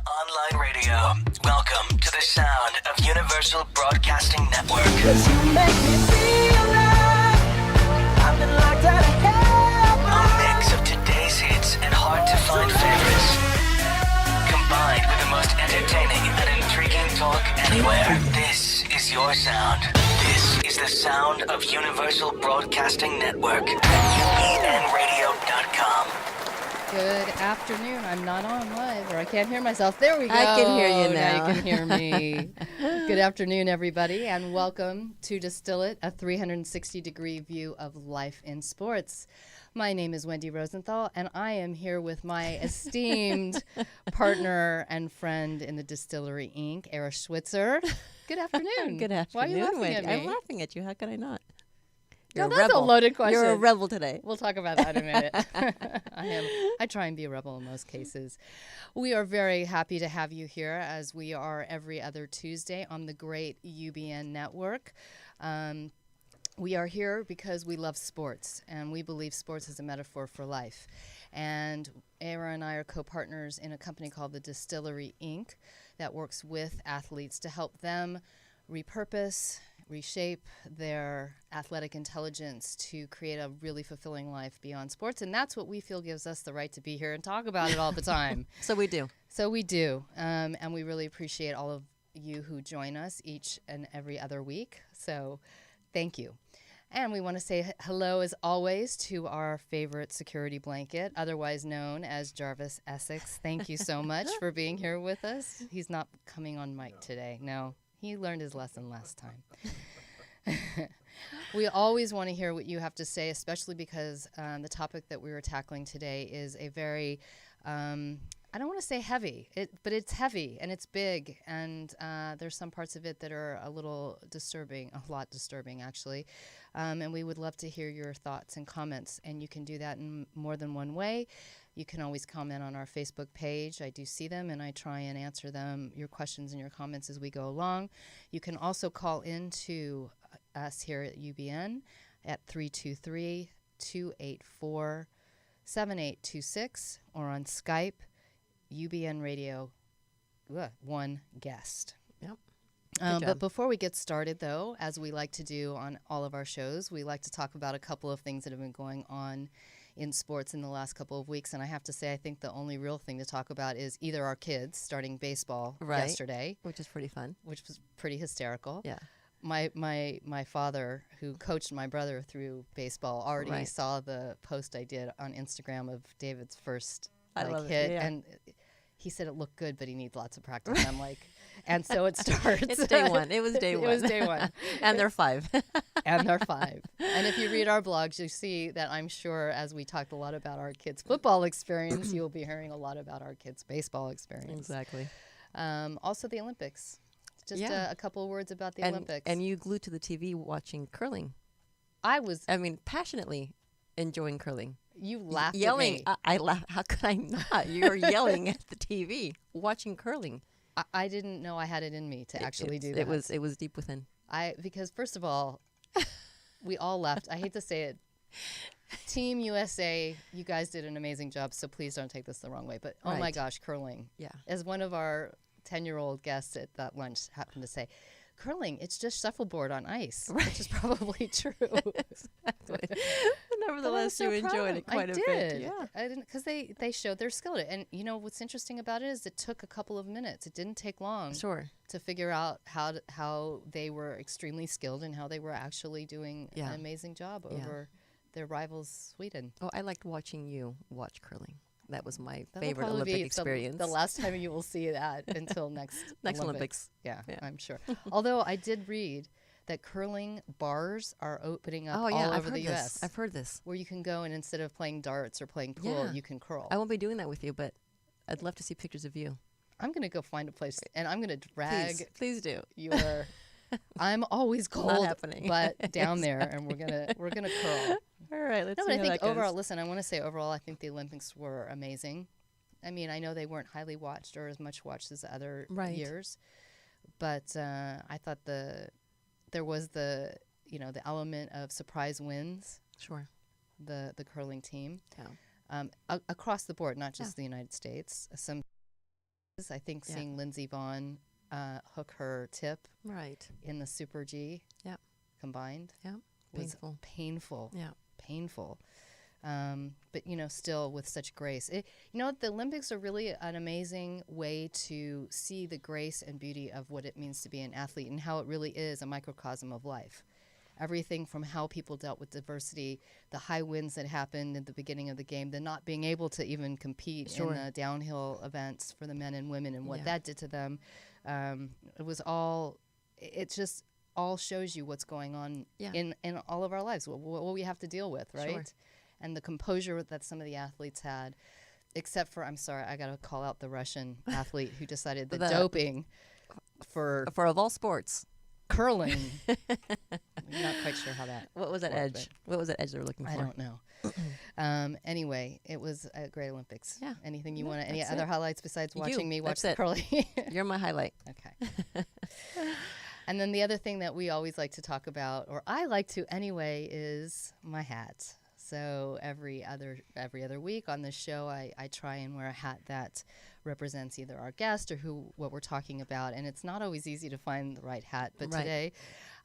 online radio. Welcome to the sound of Universal Broadcasting Network. You make me feel like I've been locked out of hell. A mix of today's hits and hard-to-find favorites, combined with the most entertaining and intriguing talk anywhere. This is your sound. This is the sound of Universal Broadcasting Network at uenradio.com. Good afternoon. I'm not on live, or I can't hear myself. There we go. I can hear you now. Now you can hear me. Good afternoon, everybody, and welcome to Distill It, a 360-degree view of life in sports. My name is Wendy Rosenthal, and I am here with my esteemed partner and friend in the Distillery Inc., Eira Schwitzer. Good afternoon. Good afternoon, Why are you laughing Wendy. at me? I'm laughing at you. How could I not? No, You're that's rebel. a loaded question. You're a rebel today. We'll talk about that in a minute. I am. I try and be a rebel in most cases. We are very happy to have you here, as we are every other Tuesday on the great UBN network. We are here because we love sports, and we believe sports is a metaphor for life. And Eira and I are co-partners in a company called the Distillery Inc. that works with athletes to help them repurpose, reshape their athletic intelligence to create a really fulfilling life beyond sports. And that's what we feel gives us the right to be here and talk about it all the time. So we do. So we do. And we really appreciate all of you who join us each and every other week. So thank you. And we want to say hello, as always, to our favorite security blanket, otherwise known as Jarvis Essex. Thank you so much for being here with us. He's not coming on mic today. No. He learned his lesson last time. We always want to hear what you have to say, especially because the topic that we were tackling today is a very, I don't want to say heavy, but it's heavy and it's big, and there's some parts of it that are a little disturbing, a lot disturbing actually, and we would love to hear your thoughts and comments, and you can do that in more than one way. You can always comment on our Facebook page. I do see them, and I try and answer them, your questions and your comments, as we go along. You can also call in to us here at UBN at 323-284-7826, or on Skype, UBN Radio 1 guest. Yep. But before we get started, though, as we like to do on all of our shows, we like to talk about a couple of things that have been going on in sports in the last couple of weeks. And I have to say, I think the only real thing to talk about is either our kids starting baseball yesterday, which is pretty fun, which was pretty hysterical. Yeah. My father, who coached my brother through baseball, already saw the post I did on Instagram of David's first hit, and he said it looked good, but he needs lots of practice. And I'm like, and so it starts. It's day one. It was day one. It was day one. And they're 5. And they're 5. And if you read our blogs, you see that I'm sure, as we talked a lot about our kids' football experience, you'll be hearing a lot about our kids' baseball experience. Exactly. Also the Olympics. Just a couple of words about the Olympics. And you glued to the TV watching curling. I mean, passionately enjoying curling. You laughed yelling. at me. I laughed. How could I not? You're yelling at the TV, watching curling. I didn't know I had it in me to actually do that. It was deep within. Because first of all, we all left. I hate to say it. Team USA, you guys did an amazing job, so please don't take this the wrong way. But oh my gosh, curling. Yeah. As one of our 10-year-old guests at that lunch happened to say, curling, it's just shuffleboard on ice, which is probably true. Exactly. Nevertheless, you enjoyed it quite a bit. Yeah, I didn't, because they showed their skill at it. And you know what's interesting about it is it took a couple of minutes. It didn't take long. Sure. To figure out how they were extremely skilled and how they were actually doing an amazing job over their rivals, Sweden. Oh, I liked watching you watch curling. That was my favorite Olympic experience. The last time you will see that until next Olympics. Yeah, I'm sure. Although I did read that curling bars are opening up all over the U.S. I've heard this. Where you can go and instead of playing darts or playing pool, you can curl. I won't be doing that with you, but I'd love to see pictures of you. I'm going to go find a place, and I'm going to drag. Please do. Your. I'm always cold, not happening. But down there, and we're gonna curl. All right, let's. No, but I think overall, listen, I want to say overall, I think the Olympics were amazing. I mean, I know they weren't highly watched or as much watched as other years, but I thought there was the element of surprise wins. Sure. The curling team. Yeah. Across the board, not just the United States. Some I think seeing Lindsey Vonn hook her tip Right. in the Super G combined was painful. Yeah. Painful. But, still with such grace. The Olympics are really an amazing way to see the grace and beauty of what it means to be an athlete and how it really is a microcosm of life. Everything from how people dealt with diversity, the high winds that happened at the beginning of the game, the not being able to even compete in the downhill events for the men and women and what that did to them. It just all shows you what's going on in all of our lives, what we have to deal with, right? Sure. And the composure that some of the athletes had, except for, I'm sorry, I got to call out the Russian athlete who decided that doping for of all sports. Curling. I'm not quite sure how that. What was that edge? What was that edge they were looking for? I don't know. Anyway, it was a great Olympics. Yeah. Anything you want to? Any other highlights besides watching me watch That's curling? You're my highlight. Okay. And then the other thing that we always like to talk about, or I like to anyway, is my hat. So every other week on this show, I try and wear a hat that represents either our guest or what we're talking about. And it's not always easy to find the right hat. But today,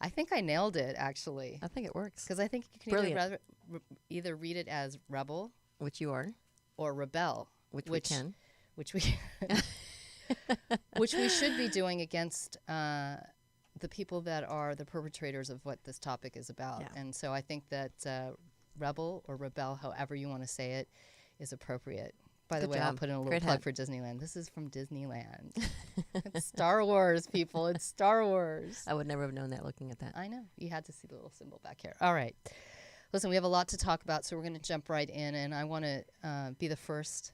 I think I nailed it, actually. I think it works. Because I think you can either read it as rebel. Which you are. Or rebel. Which we can. Which we should be doing against the people that are the perpetrators of what this topic is about. Yeah. And so I think that rebel or rebel, however you want to say it, is appropriate. By the way, I'll put in a little plug for Disneyland. This is from Disneyland. It's Star Wars, people. It's Star Wars. I would never have known that looking at that. I know. You had to see the little symbol back here. All right. Listen, we have a lot to talk about, so we're going to jump right in. And I want to be the first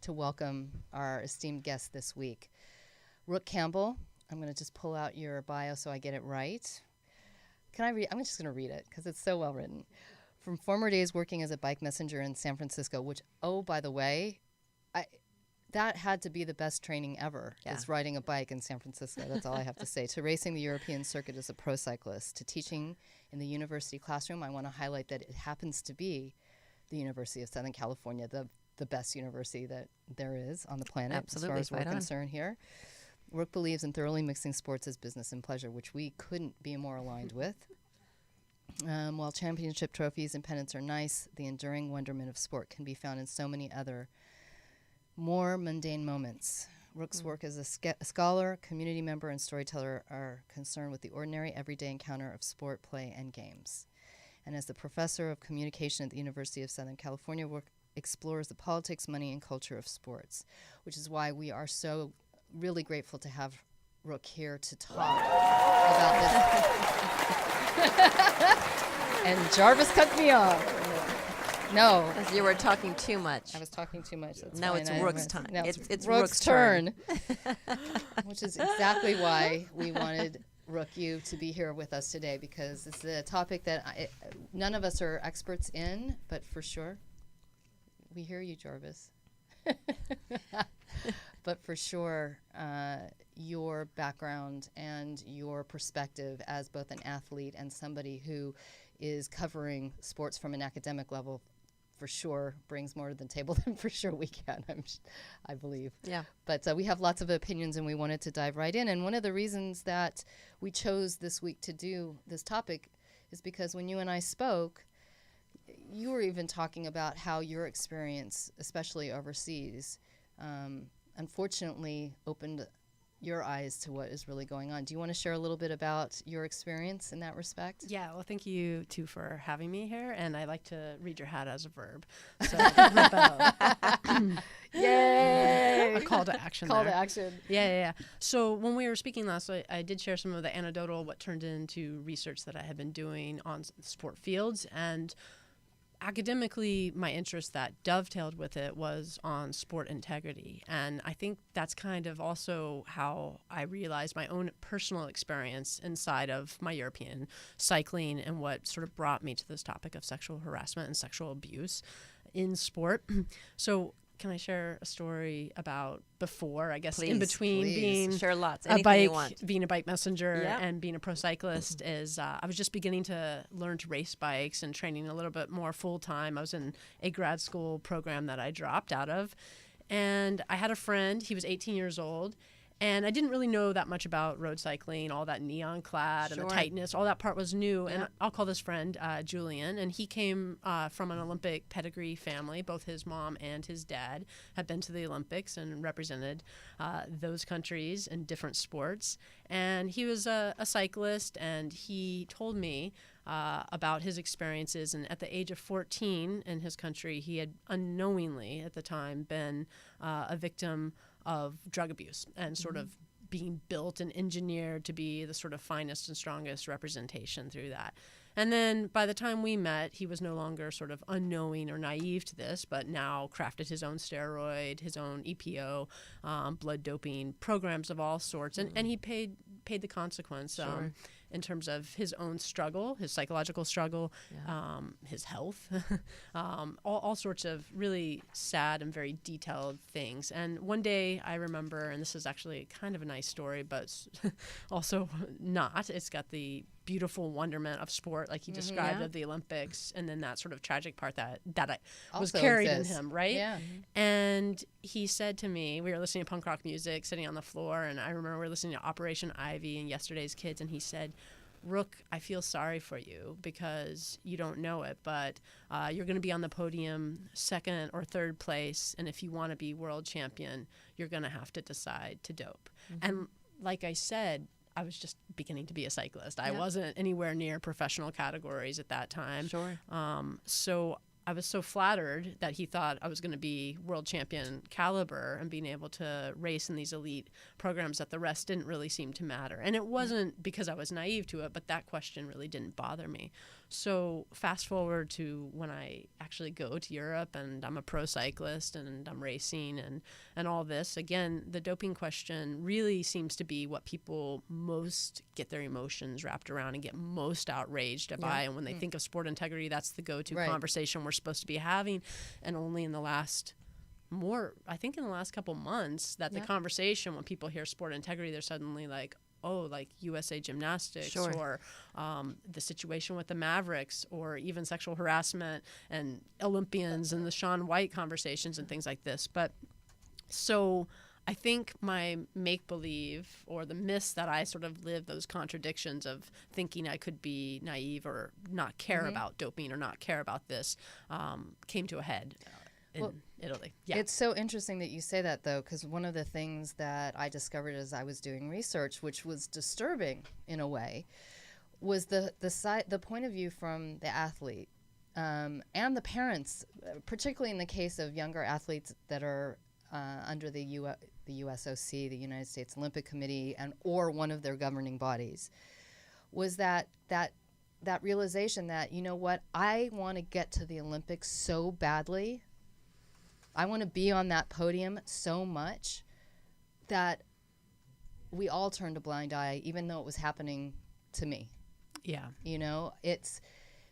to welcome our esteemed guest this week. Rook Campbell. I'm going to just pull out your bio so I get it right. Can I read? I'm just going to read it because it's so well written. From former days working as a bike messenger in San Francisco, which, by the way, that had to be the best training ever, is riding a bike in San Francisco. That's all I have to say. To racing the European circuit as a pro cyclist, to teaching in the university classroom. I want to highlight that it happens to be the University of Southern California, the best university that there is on the planet. Absolutely, as far as we're concerned here. Rook believes in thoroughly mixing sports as business and pleasure, which we couldn't be more aligned with. While championship trophies and pennants are nice, the enduring wonderment of sport can be found in so many other more mundane moments. Rook's work as a scholar, community member, and storyteller are concerned with the ordinary, everyday encounter of sport, play, and games. And as the professor of communication at the University of Southern California, Rook explores the politics, money, and culture of sports, which is why we are so really grateful to have Rook here to talk about this. And Jarvis cut me off. No. Because you were talking too much. I was talking too much. That's now fine. it's Rook's time. Now it's Rook's turn. Which is exactly why we wanted Rook, you to be here with us today, because it's a topic that none of us are experts in, but for sure, we hear you, Jarvis. But for sure, your background and your perspective as both an athlete and somebody who is covering sports from an academic level, for sure brings more to the table than for sure we can, I believe. Yeah. But we have lots of opinions, and we wanted to dive right in. And one of the reasons that we chose this week to do this topic is because when you and I spoke, you were even talking about how your experience, especially overseas, unfortunately opened your eyes to what is really going on. Do you want to share a little bit about your experience in that respect? Yeah, well, thank you, too, for having me here. And I like to read your hat as a verb. So, Yay! A call to action Call there. to action. Yeah. So when we were speaking last, I did share some of the anecdotal, what turned into research that I had been doing on sport fields. And academically, my interest that dovetailed with it was on sport integrity. And I think that's kind of also how I realized my own personal experience inside of my European cycling and what sort of brought me to this topic of sexual harassment and sexual abuse in sport. So can I share a story about before, I guess, please, in between being share lots. Being a bike messenger and being a pro cyclist is I was just beginning to learn to race bikes and training a little bit more full time. I was in a grad school program that I dropped out of. And I had a friend, he was 18 years old, and I didn't really know that much about road cycling, all that neon clad and the tightness, all that part was new. And I'll call this friend Julian, and he came from an Olympic pedigree family. Both his mom and his dad had been to the Olympics and represented those countries in different sports. And he was a cyclist, and he told me about his experiences. And at the age of 14 in his country, he had unknowingly at the time been a victim of drug abuse and sort of being built and engineered to be the sort of finest and strongest representation through that. And then by the time we met, he was no longer sort of unknowing or naive to this, but now crafted his own steroid, his own EPO, blood doping programs of all sorts. And he paid the consequence in terms of his own struggle, his psychological struggle, his health, all sorts of really sad and very detailed things. And one day I remember, and this is actually kind of a nice story, but also not. It's got the beautiful wonderment of sport, like he described, of the Olympics, and then that sort of tragic part that was carried in him, right? Yeah. And he said to me, we were listening to punk rock music, sitting on the floor, and I remember we were listening to Operation Ivy and Yesterday's Kids, and he said, Rook, I feel sorry for you because you don't know it, but you're going to be on the podium second or third place, and if you want to be world champion, you're going to have to decide to dope. And like I said, I was just beginning to be a cyclist. I wasn't anywhere near professional categories at that time. So I was so flattered that he thought I was going to be world champion caliber and being able to race in these elite programs that the rest didn't really seem to matter. And it wasn't because I was naive to it, but that question really didn't bother me. So fast forward to when I actually go to Europe and I'm a pro cyclist and I'm racing and all this. Again, the doping question really seems to be what people most get their emotions wrapped around and get most outraged by. And when they think of sport integrity, that's the go-to conversation we're supposed to be having. And only in the last I think in the last couple months that the conversation, when people hear sport integrity, they're suddenly like, oh, like USA Gymnastics or the situation with the Mavericks or even sexual harassment and Olympians and the Shaun White conversations and things like this. But so I think my make-believe or the myths that I sort of lived, those contradictions of thinking I could be naive or not care about doping or not care about this came to a head. In Italy. It's so interesting that you say that, though, because one of the things that I discovered as I was doing research, which was disturbing in a way, was the point of view from the athlete and the parents, particularly in the case of younger athletes that are under the USOC, the United States Olympic Committee, or one of their governing bodies, was that realization that, you know what, I want to get to the Olympics so badly. I want to be on that podium so much that we all turned a blind eye, even though it was happening to me. Yeah. You know, it's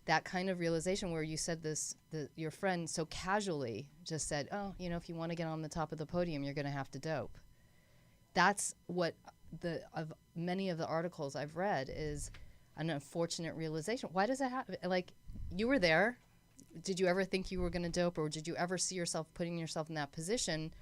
that kind of realization where you said this, your friend so casually just said, oh, you know, if you want to get on the top of the podium, you're going to have to dope. That's what of many of the articles I've read is an unfortunate realization. Why does that happen? Like, you were there. Did you ever think you were going to dope, or did you ever see yourself putting yourself in that position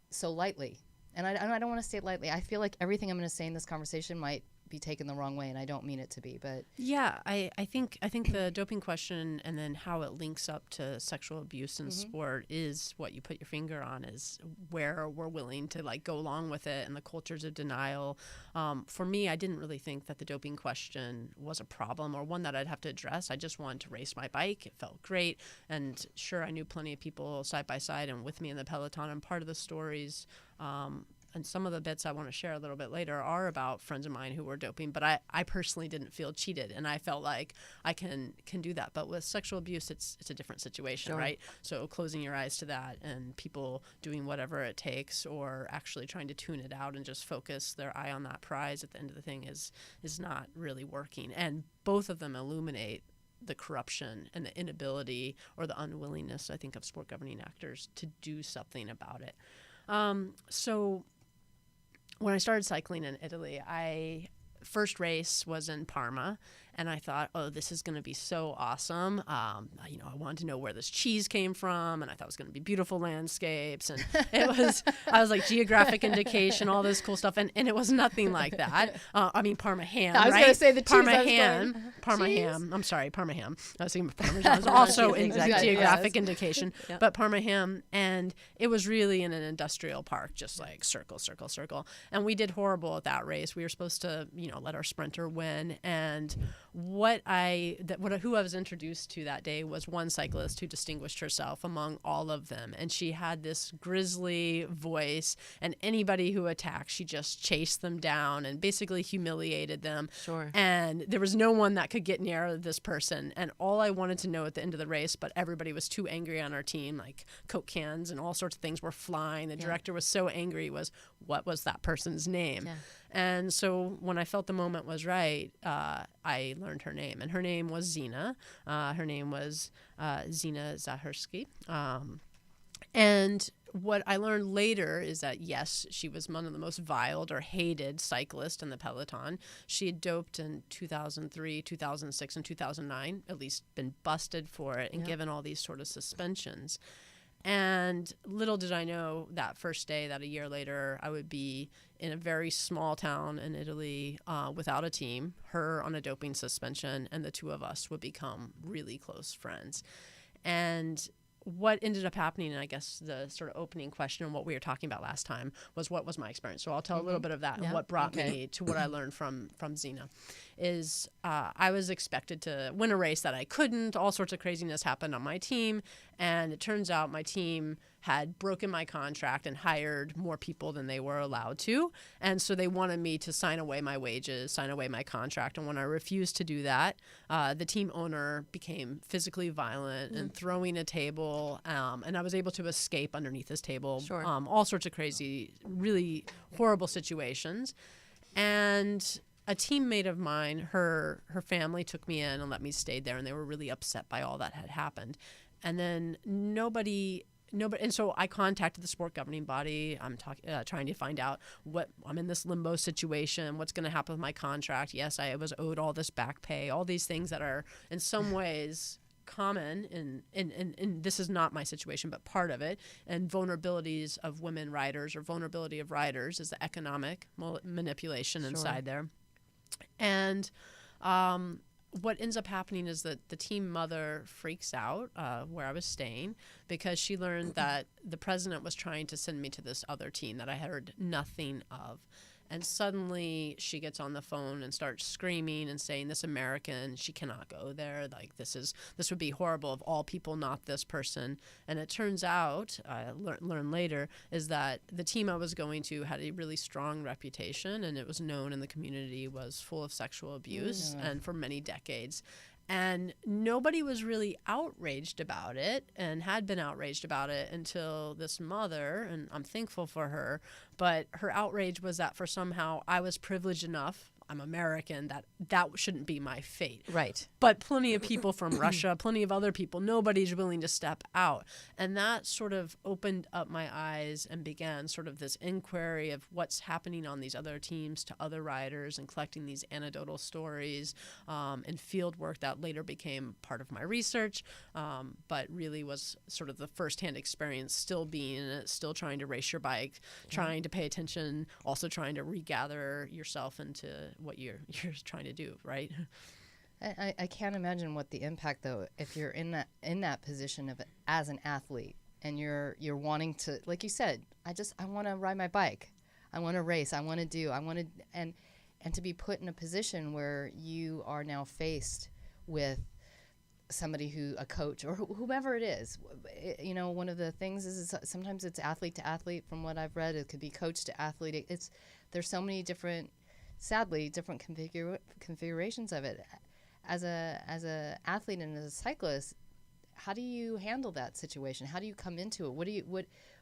so lightly? And I don't want to say it lightly. I feel like everything I'm going to say in this conversation might be taken the wrong way, and I don't mean it to be. But yeah, I think the doping question and then how it links up to sexual abuse in sport is what you put your finger on, is where we're willing to like go along with it and the cultures of denial. For me, I didn't really think that the doping question was a problem or one that I'd have to address. I just wanted to race my bike. It felt great, and sure, I knew plenty of people side by side and with me in the peloton. And part of the stories. And some of the bits I want to share a little bit later are about friends of mine who were doping, but I personally didn't feel cheated, and I felt like I can do that. But with sexual abuse, it's a different situation, right? So closing your eyes to that and people doing whatever it takes or actually trying to tune it out and just focus their eye on that prize at the end of the thing is not really working. And both of them illuminate the corruption and the inability or the unwillingness, I think, of sport governing actors to do something about it. So when I started cycling in Italy, first race was in Parma, And I thought, oh, this is going to be so awesome. I wanted to know where this cheese came from, and I thought it was going to be beautiful landscapes. And I was like, geographic indication, all this cool stuff. And it was nothing like that. Parma ham, I was going to say the cheese. Parma ham. I'm sorry, Parma ham. I was thinking Parmesan is also in geographic indication, but Parma ham. And it was really in an industrial park, just like circle, circle, circle. And we did horrible at that race. We were supposed to, let our sprinter win. And who I was introduced to that day was one cyclist who distinguished herself among all of them. And she had this grisly voice, and anybody who attacked, she just chased them down and basically humiliated them. Sure. And there was no one that could get near this person. And all I wanted to know at the end of the race, but everybody was too angry on our team, like Coke cans and all sorts of things were flying. The director was so angry, was what was that person's name? Yeah. And so when I felt the moment was right, I learned her name. And her name was Zina. Her name was Zina Zahersky. And what I learned later is that, yes, she was one of the most viled or hated cyclists in the peloton. She had doped in 2003, 2006, and 2009, at least been busted for it and given all these sort of suspensions. And little did I know that first day that a year later I would be in a very small town in Italy without a team, her on a doping suspension, and the two of us would become really close friends. And what ended up happening, and I guess the sort of opening question and what we were talking about last time was what was my experience. So I'll tell a little bit of that and what brought me to what I learned from Zina is I was expected to win a race that I couldn't. All sorts of craziness happened on my team. And it turns out my team had broken my contract and hired more people than they were allowed to. And so they wanted me to sign away my wages, sign away my contract. And when I refused to do that, the team owner became physically violent and throwing a table. And I was able to escape underneath his table. Sure. All sorts of crazy, really horrible situations. And a teammate of mine, her family took me in and let me stay there. And they were really upset by all that had happened. And then nobody, and so I contacted the sport governing body. I'm trying to find out I'm in this limbo situation. What's going to happen with my contract? Yes, I was owed all this back pay, all these things that are in some ways common, and this is not my situation, but part of it. And vulnerabilities of women riders or vulnerability of riders is the economic manipulation inside there. And what ends up happening is that the team mother freaks out where I was staying because she learned that the president was trying to send me to this other team that I heard nothing of. And suddenly she gets on the phone and starts screaming and saying, this American, she cannot go there. Like, this would be horrible of all people, not this person. And it turns out, I learned later, is that the team I was going to had a really strong reputation, and it was known in the community was full of sexual abuse and for many decades. And nobody was really outraged about it and had been outraged about it until this mother, and I'm thankful for her, but her outrage was that for somehow I was privileged enough, I'm American, that shouldn't be my fate. Right. But plenty of people from Russia, plenty of other people, nobody's willing to step out. And that sort of opened up my eyes and began sort of this inquiry of what's happening on these other teams to other riders and collecting these anecdotal stories and field work that later became part of my research, but really was sort of the firsthand experience, still being in it, still trying to race your bike, trying to pay attention, also trying to regather yourself into what you're trying to do, right? I can't imagine what the impact, though, if you're in that position of as an athlete and you're wanting to, like you said, I want to ride my bike, I want to race, and to be put in a position where you are now faced with somebody a coach or whomever it is. One of the things is sometimes it's athlete to athlete. From what I've read, it could be coach to athlete. There's so many different configurations of it. As a athlete and as a cyclist, how do you handle that situation? How do you come into it?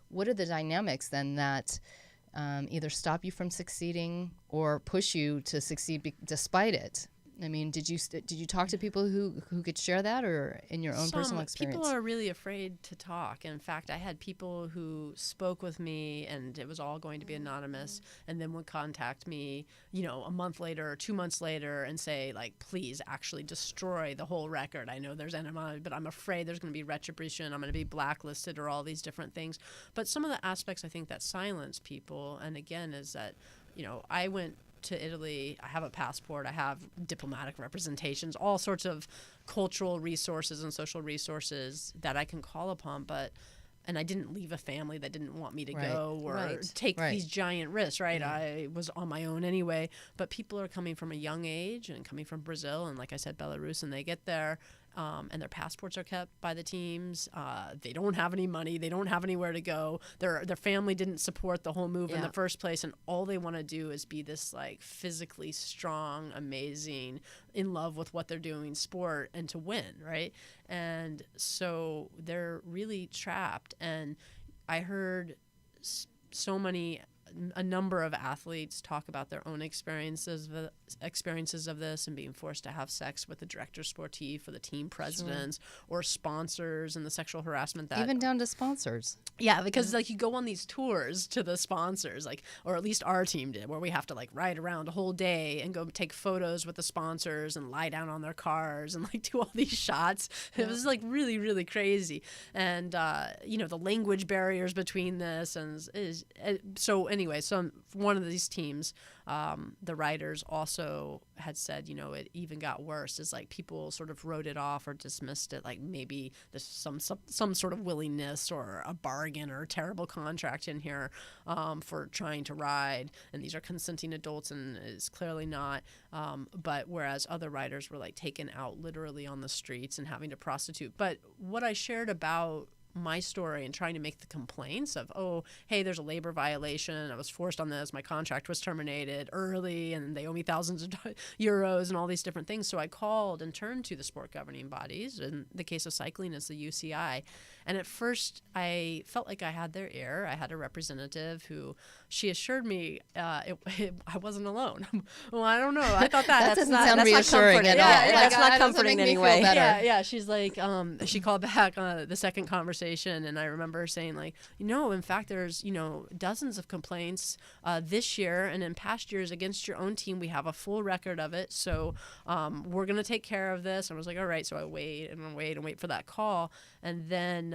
What are the dynamics then that either stop you from succeeding or push you to succeed despite it? I mean, did you talk to people who could share that, or in your own personal experience? People are really afraid to talk. In fact, I had people who spoke with me, and it was all going to be anonymous, and then would contact me, a month later or 2 months later, and say, like, please actually destroy the whole record. I know there's anonymity, but I'm afraid there's going to be retribution. I'm going to be blacklisted, or all these different things. But some of the aspects I think that silence people, and again, is that, I went to Italy. I have a passport. I have diplomatic representations, all sorts of cultural resources and social resources that I can call upon. And I didn't leave a family that didn't want me to go or take these giant risks, right? I was on my own anyway. But people are coming from a young age and coming from Brazil and, like I said, Belarus, and they get there. And their passports are kept by the teams. They don't have any money. They don't have anywhere to go. Their family didn't support the whole move in the first place, and all they want to do is be this like physically strong, amazing, in love with what they're doing sport, and to win, right? And so they're really trapped. And I heard a number of athletes talk about their own experiences of this, and being forced to have sex with the director sportif or the team presidents or sponsors, and the sexual harassment that even down to sponsors. Yeah, because like you go on these tours to the sponsors, like, or at least our team did, where we have to like ride around a whole day and go take photos with the sponsors and lie down on their cars and like do all these shots. It was like really, really crazy. And the language barriers between this so anyway, so one of these teams, the writers also had said, it even got worse. Is like people sort of wrote it off or dismissed it, like maybe there's some sort of willingness or a bargain or a terrible contract in here for trying to ride, and these are consenting adults, and it's clearly not. But whereas other writers were like taken out literally on the streets and having to prostitute. But what I shared about my story and trying to make the complaints of, oh, hey, there's a labor violation, I was forced on this, my contract was terminated early, and they owe me thousands of euros and all these different things. So I called and turned to the sport governing bodies. In the case of cycling, it's the UCI. And at first, I felt like I had their ear. I had a representative who, she assured me I wasn't alone. Well, I don't know. I thought that doesn't sound reassuring at all. That's not comforting anyway. Yeah. She's like, she called back the second conversation, and I remember saying like, in fact, there's dozens of complaints this year and in past years against your own team. We have a full record of it, so we're gonna take care of this. And I was like, all right. So I wait for that call, and then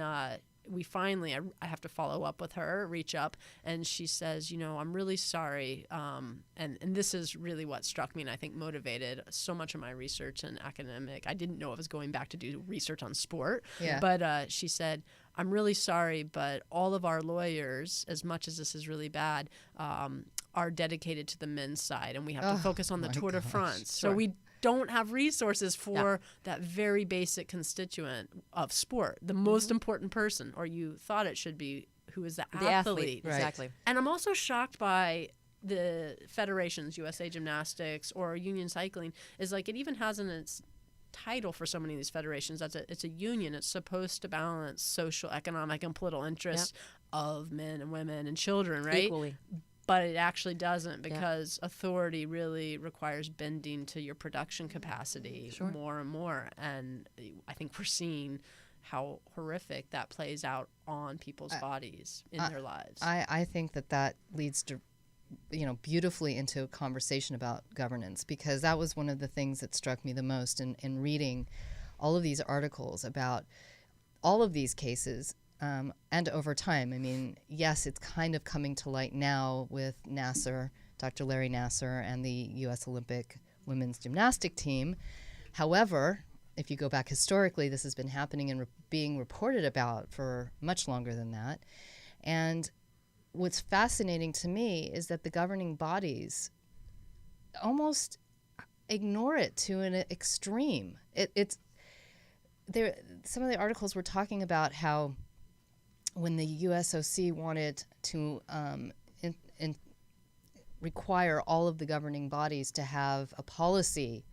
we finally, I have to follow up with her, reach up, and she says, I'm really sorry. And this is really what struck me and I think motivated so much of my research and academic. I didn't know I was going back to do research on sport, but she said, I'm really sorry, but all of our lawyers, as much as this is really bad, are dedicated to the men's side, and we have to focus on the Tour de France. So we don't have resources for that very basic constituent of sport, the most important person, or you thought it should be, who is the athlete. Right. Exactly. And I'm also shocked by the federations, USA Gymnastics or Union Cycling, is like it even has in its title for so many of these federations. It's a union. It's supposed to balance social, economic, and political interests of men and women and children, right? Equally. But it actually doesn't, because authority really requires bending to your production capacity more and more. And I think we're seeing how horrific that plays out on people's bodies in their lives. I think that leads to, beautifully into a conversation about governance, because that was one of the things that struck me the most in reading all of these articles about all of these cases. And over time, I mean, yes, it's kind of coming to light now with Nassar, Dr. Larry Nassar, and the U.S. Olympic women's gymnastic team. However, if you go back historically, this has been happening and being reported about for much longer than that. And what's fascinating to me is that the governing bodies almost ignore it to an extreme. It's there. Some of the articles were talking about how when the USOC wanted to require all of the governing bodies to have a policy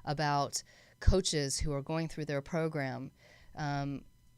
about coaches who are going through their program,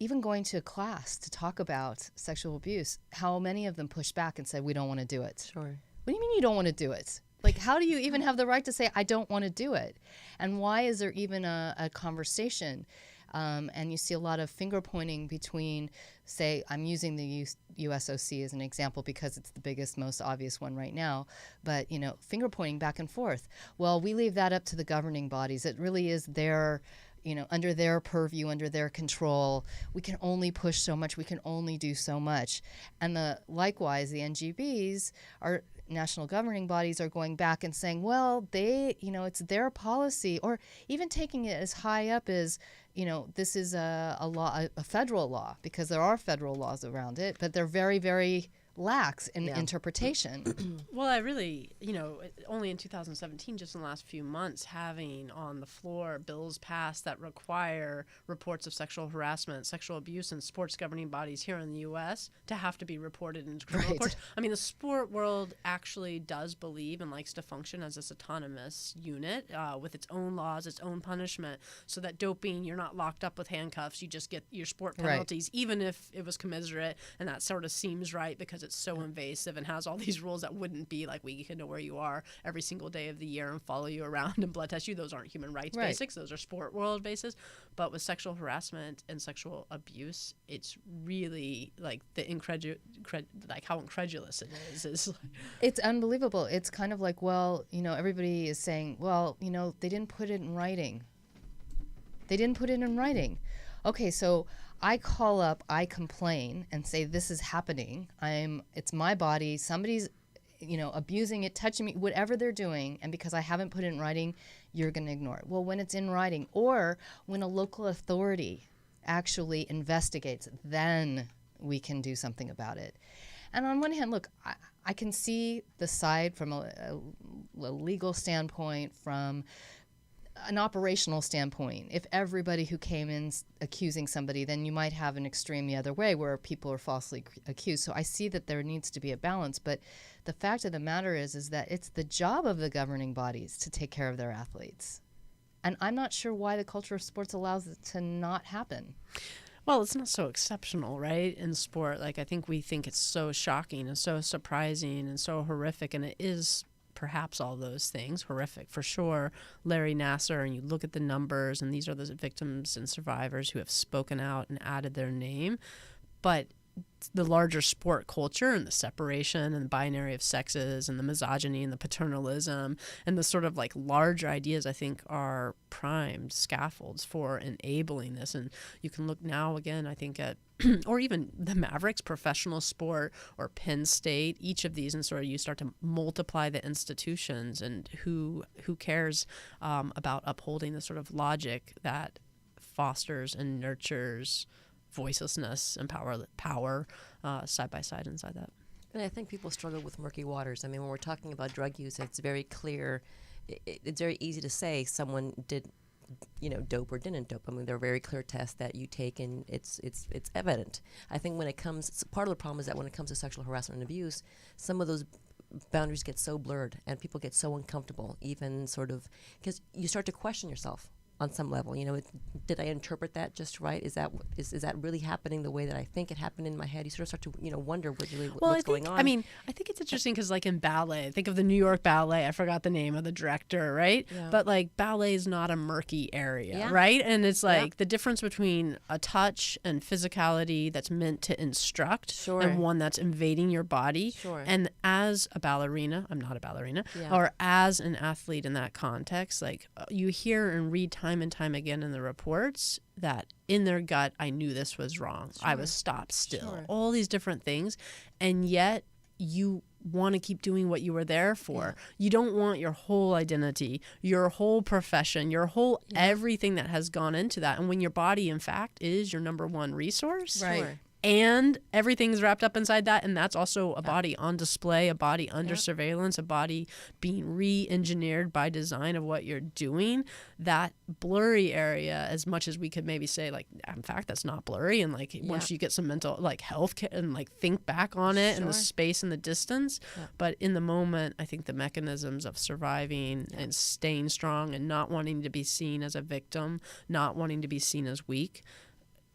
even going to a class to talk about sexual abuse, how many of them pushed back and said, we don't want to do it. Sure. What do you mean you don't want to do it? Like, how do you even have the right to say, I don't want to do it? And why is there even a conversation? And you see a lot of finger pointing between, say, I'm using the USOC as an example because it's the biggest, most obvious one right now, but, you know, finger pointing back and forth. Well, we leave that up to the governing bodies. It really is their, you know, under their purview, under their control. We can only push so much. We can only do so much. And likewise, the NGBs, our national governing bodies, are going back and saying, well, they, you know, it's their policy, or even taking it as high up as, you know, this is a law, a federal law, because there are federal laws around it, but they're very, very lax in interpretation. Well, I really, you know, only in 2017, just in the last few months, having on the floor bills passed that require reports of sexual harassment, sexual abuse in sports governing bodies here in the U.S. to have to be reported into criminal reports. I mean, the sport world actually does believe and likes to function as this autonomous unit with its own laws, its own punishment, so that doping, you're not locked up with handcuffs, you just get your sport penalties, even if it was commiserate, and that sort of seems right because it's so invasive and has all these rules that wouldn't be like, we can know where you are every single day of the year and follow you around and blood test you. Those aren't human rights basics. Those are sport world bases. But with sexual harassment and sexual abuse, it's really like like how incredulous it is. It's unbelievable. It's kind of like, well, you know, everybody is saying, well, you know, they didn't put it in writing. They didn't put it in writing. Okay, so I call up, I complain and say, this is happening. It's my body. Somebody's, you know, abusing it, touching me, whatever they're doing. And because I haven't put it in writing, you're going to ignore it. Well, when it's in writing, or when a local authority actually investigates, then we can do something about it. And on one hand, look, I can see the side from a legal standpoint, from an operational standpoint. If everybody who came in accusing somebody, then you might have an extreme the other way where people are falsely accused. So I see that there needs to be a balance, but the fact of the matter is that it's the job of the governing bodies to take care of their athletes. And I'm not sure why the culture of sports allows it to not happen. Well, it's not so exceptional, right, in sport. Like, I think we think it's so shocking and so surprising and so horrific, and it is perhaps all those things, horrific for sure. Larry Nassar, and you look at the numbers, and these are the victims and survivors who have spoken out and added their name. But the larger sport culture and the separation and the binary of sexes and the misogyny and the paternalism and the sort of like larger ideas, I think, are primed scaffolds for enabling this. And you can look now again, I think, at or even the Mavericks, professional sport, or Penn State, each of these, and sort of you start to multiply the institutions and who cares about upholding the sort of logic that fosters and nurtures voicelessness and power side by side inside that. And I think people struggle with murky waters. I mean, when we're talking about drug use, it's very clear. It's very easy to say someone did, you know, dope or didn't dope. I mean, there are very clear tests that you take, and it's evident. I think when it comes, part of the problem is that when it comes to sexual harassment and abuse, some of those boundaries get so blurred, and people get so uncomfortable, even sort of, because you start to question yourself on some level. You know, did I interpret that just right? Is that really happening the way that I think it happened in my head? You sort of start to, you know, wonder really what's going on. I mean, I think it's interesting because, like, in ballet, think of the New York Ballet. I forgot the name of the director, right? Yeah. But like, ballet is not a murky area, right? And it's like the difference between a touch and physicality that's meant to instruct and one that's invading your body. And as a ballerina, I'm not a ballerina, or as an athlete in that context, like, you hear and read time and time again in the reports that in their gut, I knew this was wrong. I was stopped still. All these different things. And yet you want to keep doing what you were there for. You don't want your whole identity, your whole profession, your whole everything that has gone into that. And when your body, in fact, is your number one resource. And everything's wrapped up inside that, and that's also a body on display, a body under surveillance, a body being re-engineered by design of what you're doing. That blurry area, as much as we could maybe say, like, in fact, that's not blurry, and like once you get some mental, like, health care and like think back on it and the space and the distance, but in the moment, I think the mechanisms of surviving and staying strong and not wanting to be seen as a victim, not wanting to be seen as weak,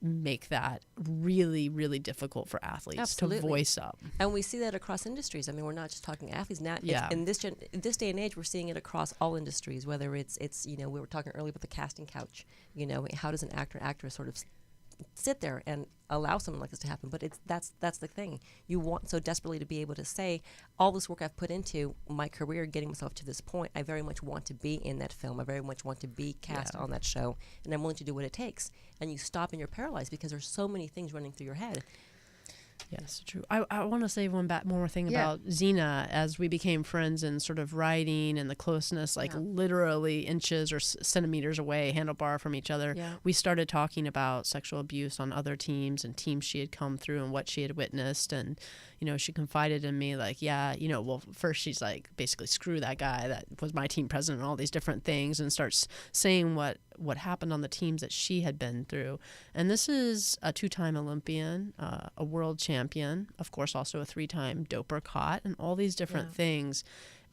make that really, really difficult for athletes Absolutely. to voice up. And we see that across industries. I mean, we're not just talking athletes now. Yeah. In this day and age, we're seeing it across all industries. Whether it's we were talking earlier about the casting couch. How does an actor, actress sort of sit there and allow something like this to happen? But that's the thing. You want so desperately to be able to say, all this work I've put into my career, getting myself to this point, I very much want to be in that film. I very much want to be cast on that show, and I'm willing to do what it takes. And you stop and you're paralyzed because there's so many things running through your head. Yes, true. I want to say one more thing about Xena. As we became friends and sort of writing and the closeness, like literally inches or centimeters away, handlebar from each other, we started talking about sexual abuse on other teams and teams she had come through and what she had witnessed. And, she confided in me like, well, first she's like, basically screw that guy that was my team president and all these different things, and starts saying what happened on the teams that she had been through. And this is a 2-time Olympian, a world champion, of course, also a 3-time doper caught, and all these different things.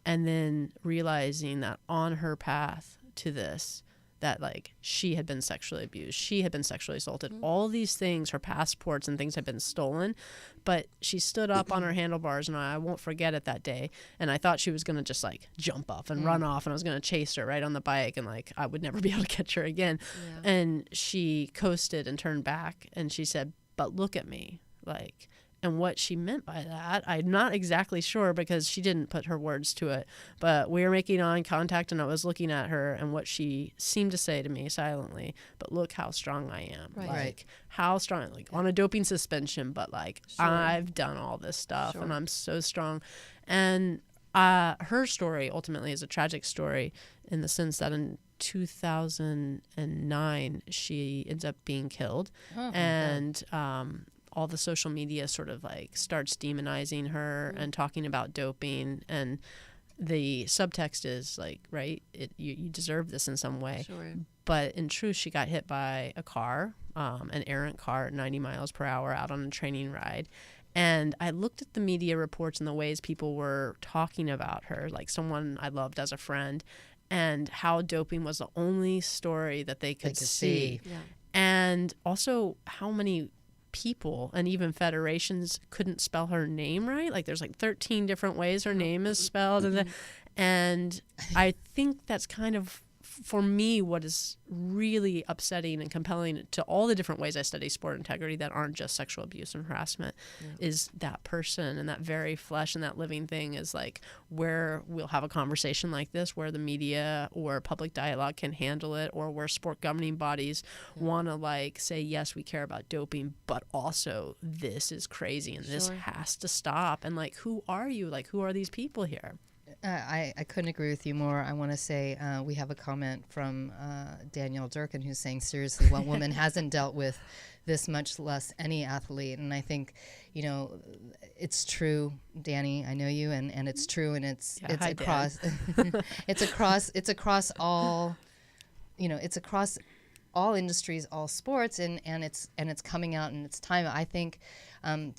And then realizing that on her path to this, that like she had been sexually abused, she had been sexually assaulted, all these things, her passports and things had been stolen, but she stood up on her handlebars, and I won't forget it that day. And I thought she was going to just like jump off and run off, and I was going to chase her right on the bike, and like I would never be able to catch her again. And she coasted and turned back, and she said, "But look at me," like. And what she meant by that, I'm not exactly sure because she didn't put her words to it. But we were making eye contact, and I was looking at her, and what she seemed to say to me silently, "But look how strong I am." Like, how strong, like on a doping suspension, but like I've done all this stuff and I'm so strong. And her story ultimately is a tragic story in the sense that in 2009, she ends up being killed. And all the social media sort of like starts demonizing her and talking about doping, and the subtext is like, you deserve this in some way. But in truth, she got hit by a car, an errant car at 90 miles per hour out on a training ride. And I looked at the media reports and the ways people were talking about her, like someone I loved as a friend, and how doping was the only story that they could see. And also how many people and even federations couldn't spell her name right. Like there's like 13 different ways her name is spelled. And I think that's kind of, for me, what is really upsetting and compelling to all the different ways I study sport integrity that aren't just sexual abuse and harassment is that person and that very flesh and that living thing is like where we'll have a conversation like this, where the media or public dialogue can handle it, or where sport governing bodies want to like say, yes, we care about doping, but also this is crazy and this has to stop. And like, who are you? Like, who are these people here? I couldn't agree with you more. I want to say we have a comment from Danielle Durkin who's saying, seriously, what woman hasn't dealt with this, much less any athlete? And I think, it's true, Danny. I know you, and it's true, and it's across it's across all, it's across all industries, all sports, and it's coming out in its time. I think. I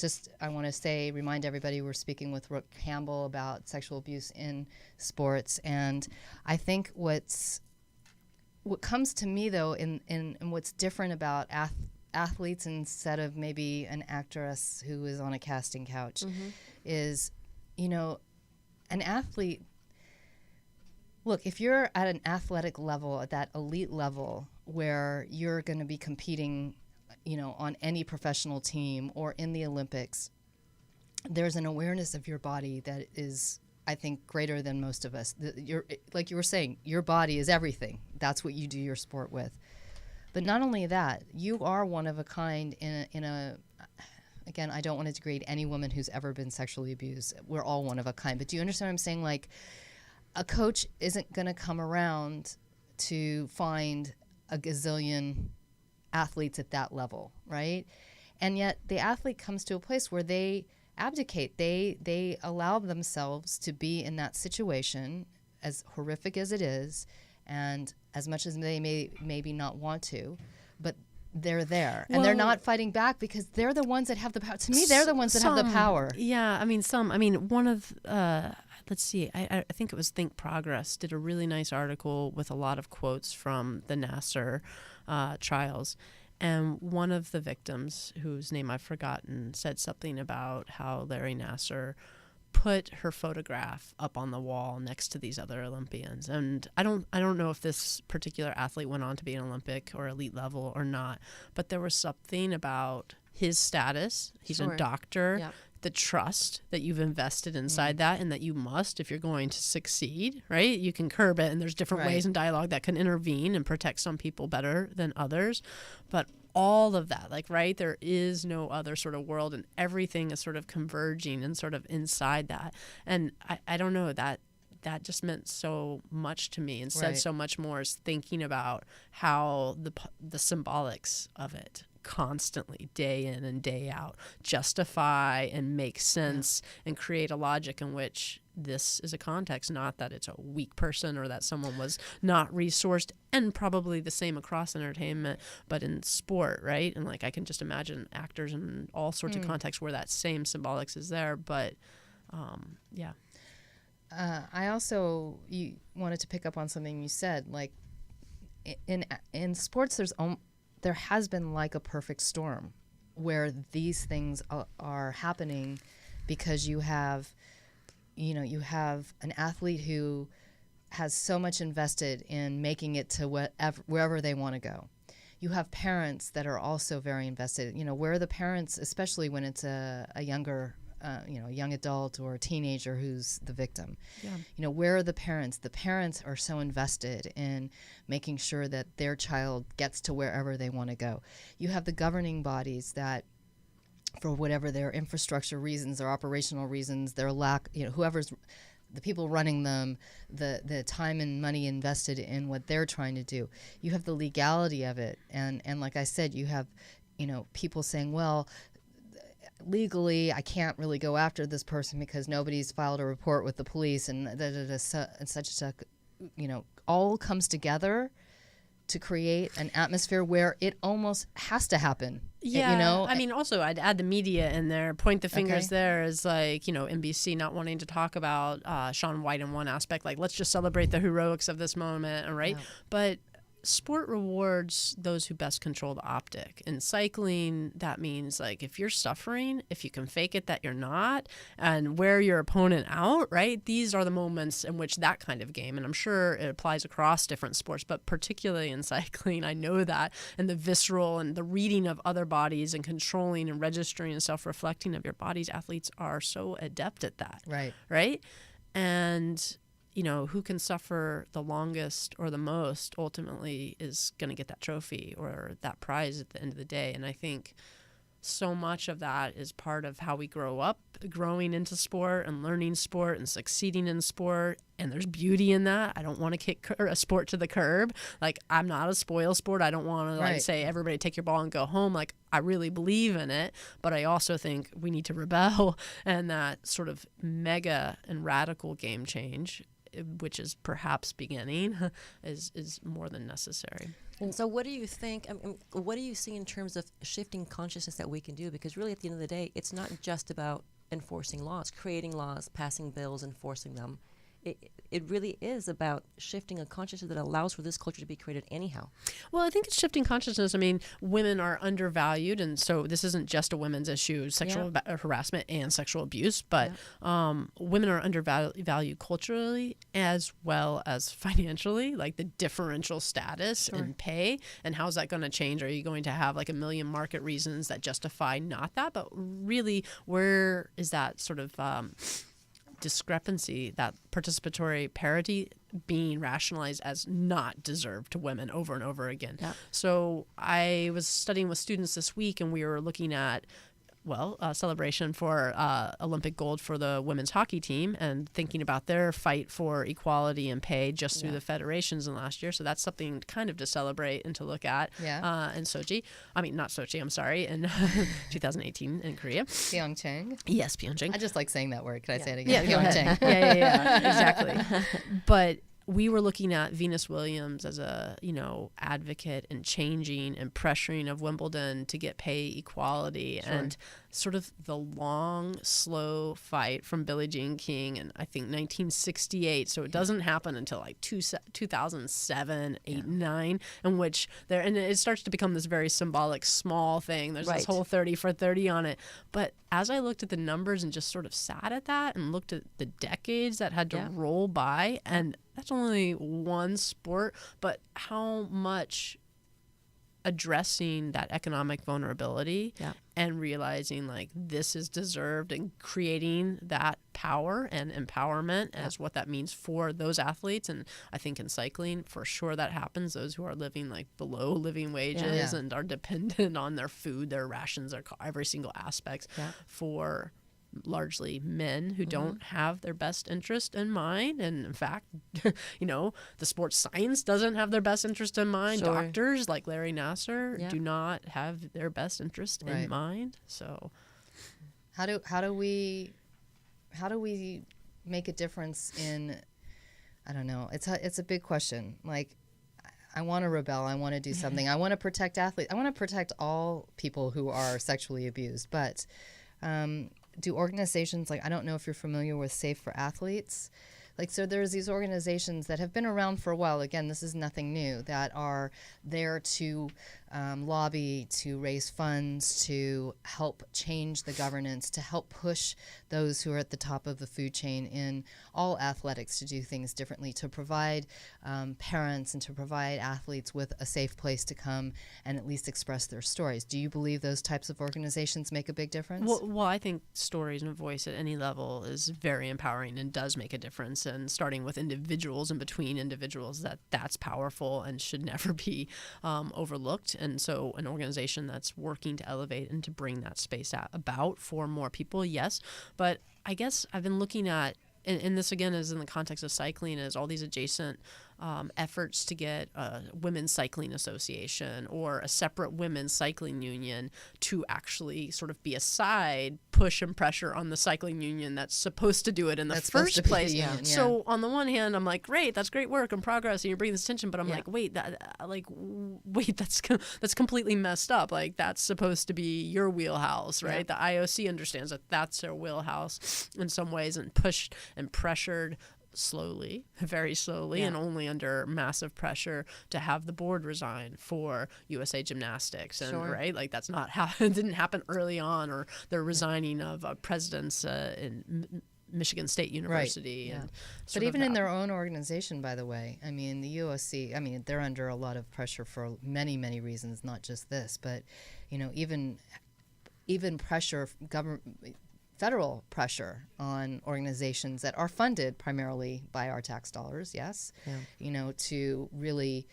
want to remind everybody we're speaking with Rook Campbell about sexual abuse in sports, and I think what comes to me though, in what's different about athletes instead of maybe an actress who is on a casting couch, is, an athlete. Look, if you're at an athletic level, at that elite level, where you're going to be competing on any professional team or in the Olympics, there's an awareness of your body that is, I think, greater than most of us. Like you were saying, your body is everything. That's what you do your sport with. But not only that, you are one of a kind again, I don't want to degrade any woman who's ever been sexually abused. We're all one of a kind. But do you understand what I'm saying? Like, a coach isn't going to come around to find a gazillion athletes at that level, right? And yet the athlete comes to a place where they abdicate. They allow themselves to be in that situation, as horrific as it is, and as much as they maybe not want to, but they're there. And they're not fighting back because they're the ones that have the power. To me, they're the ones that have the power. Yeah, one of let's see, I think it was Think Progress did a really nice article with a lot of quotes from the Nassar trials. And one of the victims, whose name I've forgotten, said something about how Larry Nassar put her photograph up on the wall next to these other Olympians. And I don't know if this particular athlete went on to be an Olympic or elite level or not, but there was something about his status. He's a doctor. Yep. The trust that you've invested inside that, and that you must, if you're going to succeed, right? You can curb it, and there's different ways in dialogue that can intervene and protect some people better than others. But all of that, like, right, there is no other sort of world, and everything is sort of converging and sort of inside that. And I don't know, that just meant so much to me, and said so much more, is thinking about how the symbolics of it constantly, day in and day out, justify and make sense and create a logic in which this is a context, not that it's a weak person or that someone was not resourced, and probably the same across entertainment, but in sport, right? And like, I can just imagine actors in all sorts of contexts where that same symbolics is there, but I also wanted to pick up on something you said, like in sports, there has been like a perfect storm where these things are happening, because you have an athlete who has so much invested in making it to wherever they want to go. You have parents that are also very invested. Where are the parents, especially when it's a younger, young adult or a teenager who's the victim? Where are the parents? The parents are so invested in making sure that their child gets to wherever they want to go. You have the governing bodies that, for whatever their infrastructure reasons, their operational reasons, their lack, whoever's the people running them, the time and money invested in what they're trying to do. You have the legality of it, and like I said, you have, people saying, well, legally, I can't really go after this person because nobody's filed a report with the police, and such, all comes together to create an atmosphere where it almost has to happen. I mean, also, I'd add the media in there, point the fingers there as like, NBC not wanting to talk about Shaun White in one aspect, like, let's just celebrate the heroics of this moment, right? Yeah. But sport rewards those who best control the optic. In cycling, that means, like, if you're suffering, if you can fake it that you're not, and wear your opponent out, right? These are the moments in which that kind of game, and I'm sure it applies across different sports, but particularly in cycling, I know that, and the visceral and the reading of other bodies and controlling and registering and self-reflecting of your bodies, athletes are so adept at that. Right? And who can suffer the longest or the most ultimately is going to get that trophy or that prize at the end of the day. And I think so much of that is part of how we grow up, growing into sport and learning sport and succeeding in sport. And there's beauty in that. I don't want to kick a sport to the curb. Like, I'm not a spoil sport. I don't want to like say, everybody take your ball and go home. Like, I really believe in it. But I also think we need to rebel. And that sort of mega and radical game change, which is perhaps beginning, is more than necessary. And so what do you think, what do you see in terms of shifting consciousness that we can do? Because really at the end of the day, it's not just about enforcing laws, creating laws, passing bills, enforcing them. It really is about shifting a consciousness that allows for this culture to be created anyhow. Well, I think it's shifting consciousness. I mean, women are undervalued, and so this isn't just a women's issue, sexual harassment and sexual abuse, but women are undervalued culturally as well as financially, like the differential status and pay, and how's that going to change? Are you going to have like a million market reasons that justify not that? But really, where is that sort of discrepancy, that participatory parity being rationalized as not deserved to women over and over again? So I was studying with students this week, and we were looking at a celebration for Olympic gold for the women's hockey team, and thinking about their fight for equality and pay just through the federations in last year. So that's something kind of to celebrate and to look at in Sochi. I mean, not Sochi, I'm sorry, in 2018 in Korea. Pyeongchang. Yes, Pyeongchang. I just like saying that word. Can I say it again? Yeah, Pyeongchang. Yeah, exactly. But we were looking at Venus Williams as a, advocate and changing and pressuring of Wimbledon to get pay equality, and sort of the long, slow fight from Billie Jean King in, I think, 1968. So it doesn't happen until like 2007, 8, 9, in which and it starts to become this very symbolic small thing. There's this whole 30 for 30 on it. But as I looked at the numbers and just sort of sat at that and looked at the decades that had to roll by, and that's only one sport, but how much addressing that economic vulnerability and realizing like this is deserved, and creating that power and empowerment as what that means for those athletes. And I think in cycling, for sure that happens. Those who are living like below living wages and are dependent on their food, their rations, their every single aspect for largely men who don't have their best interest in mind. And in fact, the sports science doesn't have their best interest in mind. Doctors like Larry Nassar do not have their best interest in mind. So how do we make a difference in, I don't know, it's a big question. Like, I want to rebel. I want to do something. I want to protect athletes. I want to protect all people who are sexually abused. But do organizations, like, I don't know if you're familiar with Safe for Athletes. Like, so there's these organizations that have been around for a while. Again, this is nothing new, that are there to lobby, to raise funds, to help change the governance, to help push those who are at the top of the food chain in all athletics to do things differently, to provide parents and to provide athletes with a safe place to come and at least express their stories. Do you believe those types of organizations make a big difference? Well, I think stories and voice at any level is very empowering and does make a difference. And starting with individuals and between individuals, that's powerful and should never be overlooked. And so an organization that's working to elevate and to bring that space about for more people, yes. But I guess I've been looking at, and this again is in the context of cycling, is all these adjacent efforts to get a women's cycling association or a separate women's cycling union to actually sort of be a side push and pressure on the cycling union that's supposed to do it in the first place. So on the one hand, I'm like, great, that's great work and progress, and you're bringing this attention. But I'm like, wait, that's completely messed up. Like, that's supposed to be your wheelhouse, right? The IOC understands that that's their wheelhouse in some ways, and pushed and pressured slowly, very slowly, and only under massive pressure to have the board resign for USA Gymnastics. And right, like, that's not how it didn't happen early on, or the resigning of presidents in Michigan State University. And but even in their own organization, by the way, I mean, the USC, I mean, they're under a lot of pressure for many, many reasons, not just this, but even pressure, federal pressure on organizations that are funded primarily by our tax dollars, to really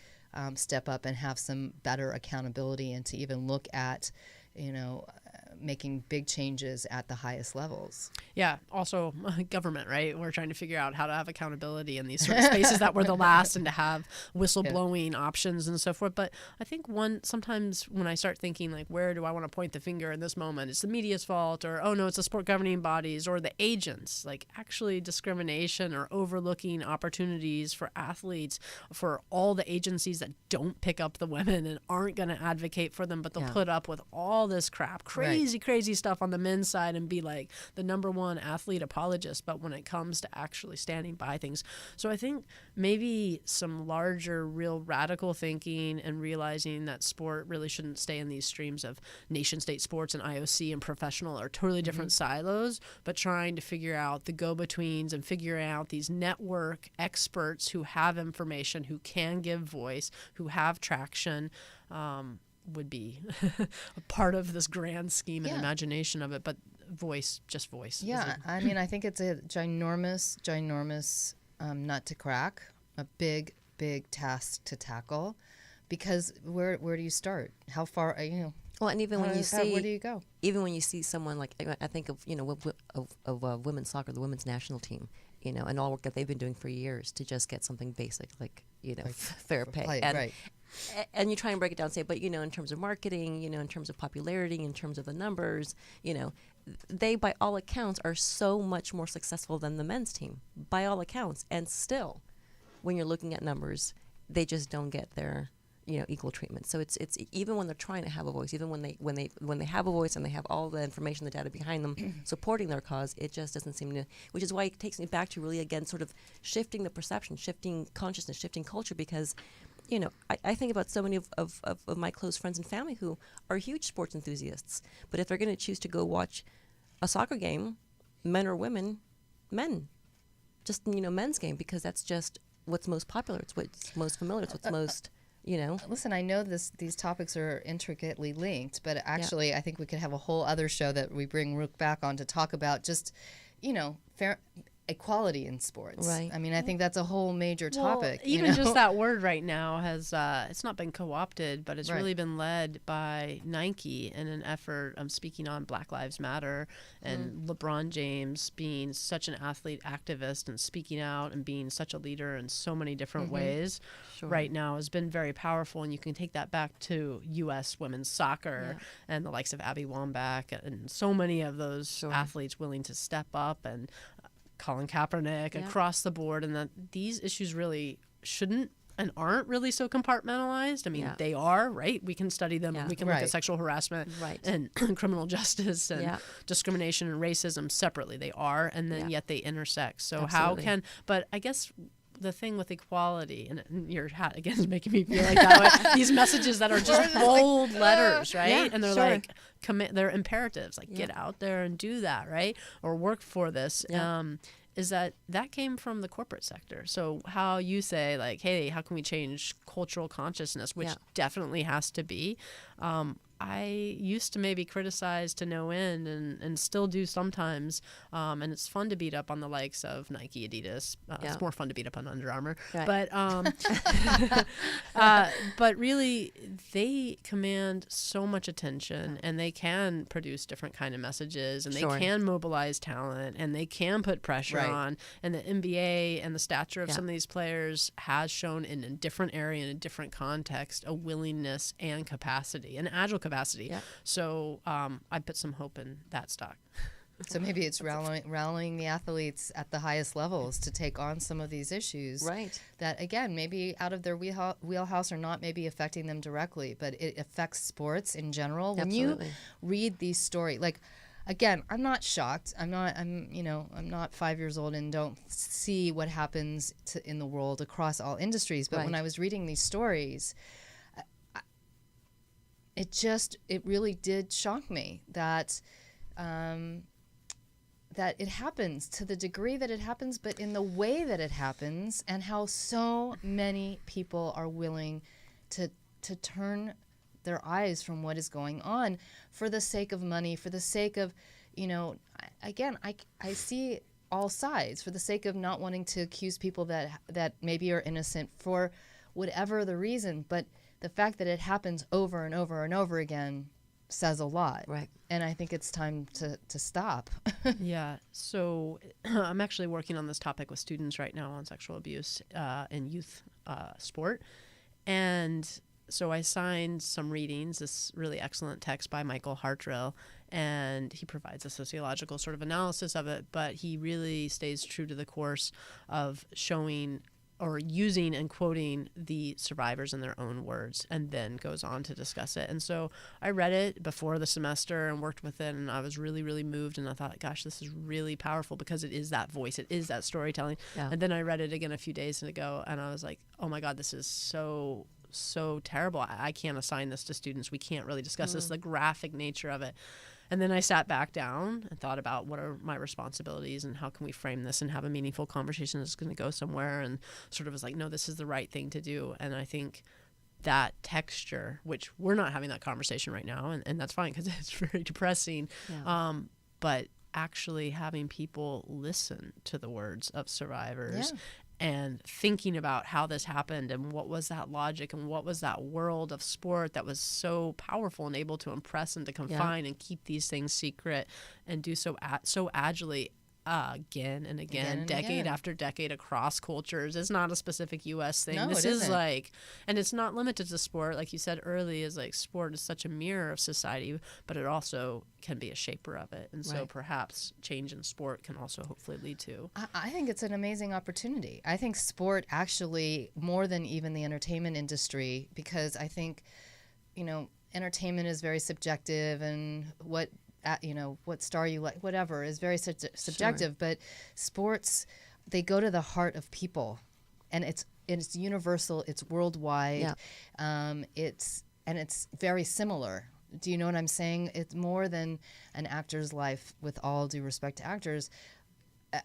step up and have some better accountability, and to even look at, making big changes at the highest levels. Yeah, also government, right? We're trying to figure out how to have accountability in these sort of spaces that were the last, and to have whistleblowing options and so forth. But I think sometimes when I start thinking, like, where do I want to point the finger in this moment? It's the media's fault, or, oh no, it's the sport governing bodies or the agents. Like, actually discrimination or overlooking opportunities for athletes, for all the agencies that don't pick up the women and aren't going to advocate for them, but they'll put up with all this crap, crazy stuff on the men's side, and be like the number one athlete apologist, but when it comes to actually standing by things. So I think maybe some larger, real radical thinking, and realizing that sport really shouldn't stay in these streams of nation state sports and IOC and professional are totally different silos, but trying to figure out the go-betweens and figure out these network experts who have information, who can give voice, who have traction, would be a part of this grand scheme and imagination of it. But just voice. Yeah, I mean, I think it's a ginormous nut to crack, a big task to tackle, because where do you start? How far, Well, and even when you see, where do you go? Even when you see someone like, I think of women's soccer, the women's national team, and all work that they've been doing for years to just get something basic like fair pay, and you try and break it down, and say, but in terms of marketing, in terms of popularity, in terms of the numbers, they by all accounts are so much more successful than the men's team by all accounts, and still when you're looking at numbers, they just don't get their equal treatment. So it's even when they're trying to have a voice, even when they have a voice and they have all the information, the data behind them supporting their cause, it just doesn't seem to. Which is why it takes me back to really again sort of shifting the perception, shifting consciousness, shifting culture, because I think about so many of my close friends and family who are huge sports enthusiasts, but if they're going to choose to go watch a soccer game, men or women, men, just men's game, because that's just what's most popular. It's what's most familiar. It's what's most Listen, I know these topics are intricately linked, but actually I think we could have a whole other show that we bring Rook back on to talk about just, fair equality in sports. Right. I mean, I think that's a whole major topic. Even just that word right now has, it's not been co-opted, but it's Right. really been led by Nike in an effort of speaking on Black Lives Matter, and LeBron James being such an athlete activist and speaking out and being such a leader in so many different ways right now has been very powerful. And you can take that back to U.S. women's soccer and the likes of Abby Wambach and so many of those athletes willing to step up, and Colin Kaepernick across the board, and that these issues really shouldn't and aren't really so compartmentalized. I mean, they are, right? We can study them. We can look at sexual harassment and criminal justice and discrimination and racism separately. They are, and then yet they intersect. So but I guess the thing with equality, and your hat again is making me feel like that way, these messages that are just bold letters, right? And they're like, they're imperatives, like get out there and do that, right? Or work for this. Is that came from the corporate sector. So how you say, like, hey, how can we change cultural consciousness, which definitely has to be. I used to maybe criticize to no end, and still do sometimes. And it's fun to beat up on the likes of Nike, Adidas. It's more fun to beat up on Under Armour. Right. But really, they command so much attention, and they can produce different kind of messages, and they can mobilize talent, and they can put pressure on. And the NBA and the stature of some of these players has shown in a different area, in a different context, a willingness and capacity, an agile capacity. So I put some hope in that stock. So maybe it's rallying the athletes at the highest levels to take on some of these issues. Right. That, again, maybe out of their wheelhouse or not maybe affecting them directly, but it affects sports in general. When you read these stories, like, again, I'm not shocked. I'm not 5 years old and don't see what happens in the world across all industries. But when I was reading these stories, it really did shock me that that it happens to the degree that it happens, but in the way that it happens, and how so many people are willing to turn their eyes from what is going on for the sake of money, for the sake of, again, I see all sides, for the sake of not wanting to accuse people that maybe are innocent for whatever the reason, but the fact that it happens over and over and over again says a lot. Right. And I think it's time to stop. So I'm actually working on this topic with students right now on sexual abuse in youth sport. And so I signed some readings, this really excellent text by Michael Hartrow, and he provides a sociological sort of analysis of it, but he really stays true to the course of showing or using and quoting the survivors in their own words, and then goes on to discuss it. And so I read it before the semester and worked with it, and I was really, really moved, and I thought, gosh, this is really powerful because it is that voice, it is that storytelling. And then I read it again a few days ago, and I was like, oh my God, this is so terrible. I can't assign this to students. We can't really discuss this, the graphic nature of it. And then I sat back down and thought about what are my responsibilities and how can we frame this and have a meaningful conversation that's going to go somewhere, and sort of was like, no, this is the right thing to do. And I think that texture, which we're not having that conversation right now, and that's fine because it's very depressing, but actually having people listen to the words of survivors and thinking about how this happened and what was that logic and what was that world of sport that was so powerful and able to impress and to confine and keep these things secret and do so agilely. again and again, Again and decade again. after decade, across cultures. It's not a specific U.S. thing. No, This it is isn't. like, and it's not limited to sport. Like you said early, is like sport is such a mirror of society, but it also can be a shaper of it. And so Right. perhaps change in sport can also hopefully lead to. I think it's an amazing opportunity. I think sport actually, more than even the entertainment industry, because I think, entertainment is very subjective, and what star you like, whatever, is very subjective. But sports, they go to the heart of people, and it's universal. It's worldwide. It's very similar. Do you know what I'm saying? It's more than an actor's life. With all due respect to actors,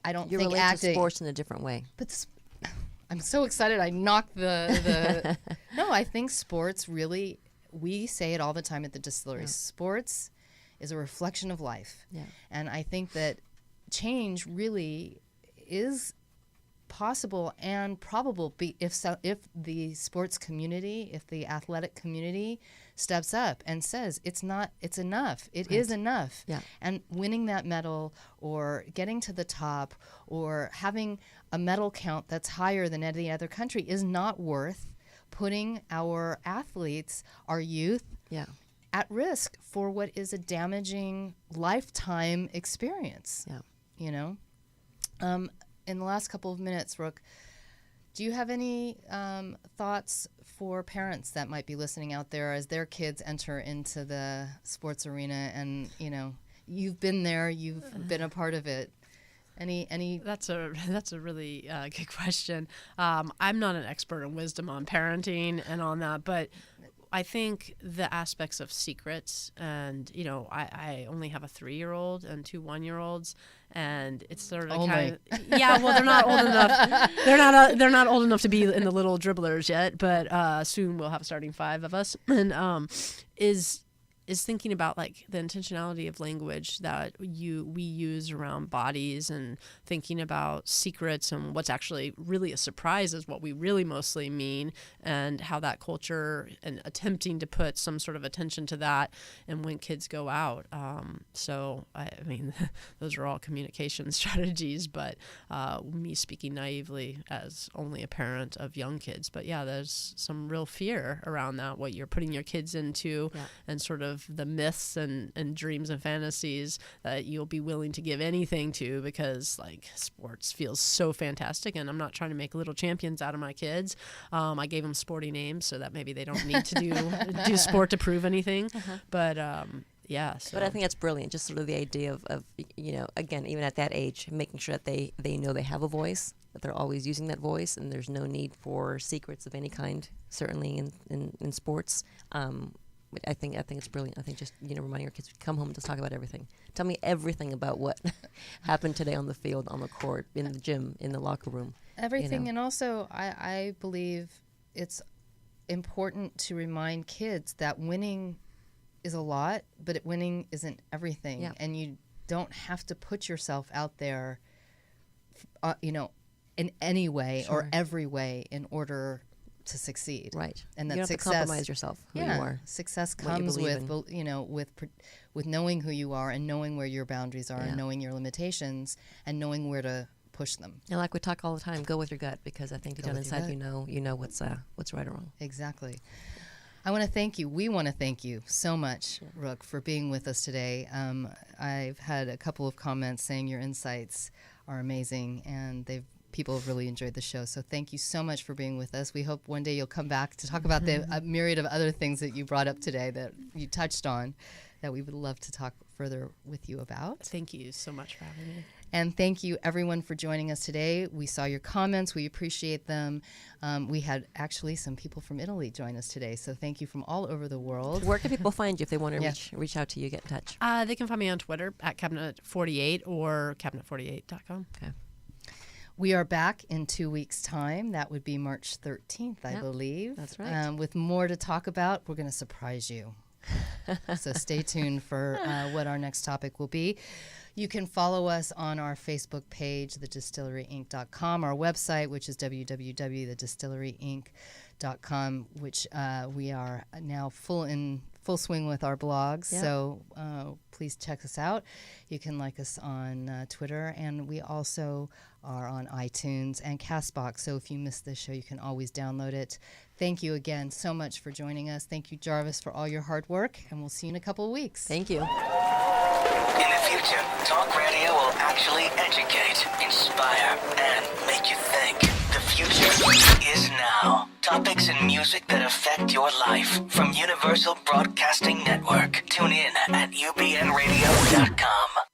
I don't You think relate to acting. sports in a different way. But I'm so excited. I knocked the. No, I think sports really. We say it all the time at the distillery. Sports is a reflection of life. Yeah. And I think that change really is possible and probable if the sports community, if the athletic community steps up and says it's enough. It is enough. Yeah. And winning that medal, or getting to the top, or having a medal count that's higher than any other country is not worth putting our athletes, our youth, Yeah. at risk for what is a damaging lifetime experience. Yeah. In the last couple of minutes, Rook, do you have any thoughts for parents that might be listening out there as their kids enter into the sports arena? And you've been there, you've been a part of it. Any? That's a really good question. I'm not an expert in wisdom on parenting and on that, but I think the aspects of secrets, and I only have a 3-year-old and 2 1-year-olds, and it's sort of kind of well, they're not old enough. They're not old enough to be in the little dribblers yet, but soon we'll have a starting 5 of us, and is thinking about like the intentionality of language that we use around bodies, and thinking about secrets and what's actually really a surprise is what we really mostly mean, and how that culture, and attempting to put some sort of attention to that, and when kids go out. So I mean, those are all communication strategies, but me speaking naively as only a parent of young kids. But yeah, there's some real fear around that, what you're putting your kids into, and sort of the myths and dreams and fantasies that you'll be willing to give anything to, because like sports feels so fantastic. And I'm not trying to make little champions out of my kids. I gave them sporty names so that maybe they don't need to do sport to prove anything. But yeah. So. But I think that's brilliant. Just sort of the idea of again, even at that age, making sure that they know they have a voice, that they're always using that voice, and there's no need for secrets of any kind, certainly in sports. I think it's brilliant. I think just reminding our kids to come home and just talk about everything. Tell me everything about what happened today on the field, on the court, in the gym, in the locker room. Everything. And also I believe it's important to remind kids that winning is a lot, but winning isn't everything. Yeah. And you don't have to put yourself out there, in any way or every way in order to succeed. Right. And you that don't have to success, compromise yourself, who you are. Success what you comes believe with knowing who you are, and knowing where your boundaries are, and knowing your limitations, and knowing where to push them. And like we talk all the time, go with your gut, because I think deep down with your inside you know what's right or wrong. Exactly. I want to thank you. We want to thank you so much, Rook, for being with us today. I've had a couple of comments saying your insights are amazing, and people have really enjoyed the show. So thank you so much for being with us. We hope one day you'll come back to talk about the myriad of other things that you brought up today that you touched on, that we would love to talk further with you about. Thank you so much for having me. And thank you, everyone, for joining us today. We saw your comments. We appreciate them. We had actually some people from Italy join us today, so thank you from all over the world. Where can people find you if they want to reach out to you, get in touch? They can find me on Twitter at Cabinet48 or cabinet48.com. Okay. We are back in 2 weeks' time. That would be March 13th, I believe. That's right. With more to talk about. We're going to surprise you. So stay tuned for what our next topic will be. You can follow us on our Facebook page, thedistilleryinc.com, our website, which is www.thedistilleryinc.com, which we are now full swing with our blogs. Yeah. So please check us out. You can like us on Twitter, and we also are on iTunes and CastBox. So if you missed this show, you can always download it. Thank you again so much for joining us. Thank you, Jarvis, for all your hard work, and we'll see you in a couple of weeks. Thank you. In the future, talk radio will actually educate, inspire, and make you think. The future is now. Topics and music that affect your life from Universal Broadcasting Network. Tune in at ubnradio.com.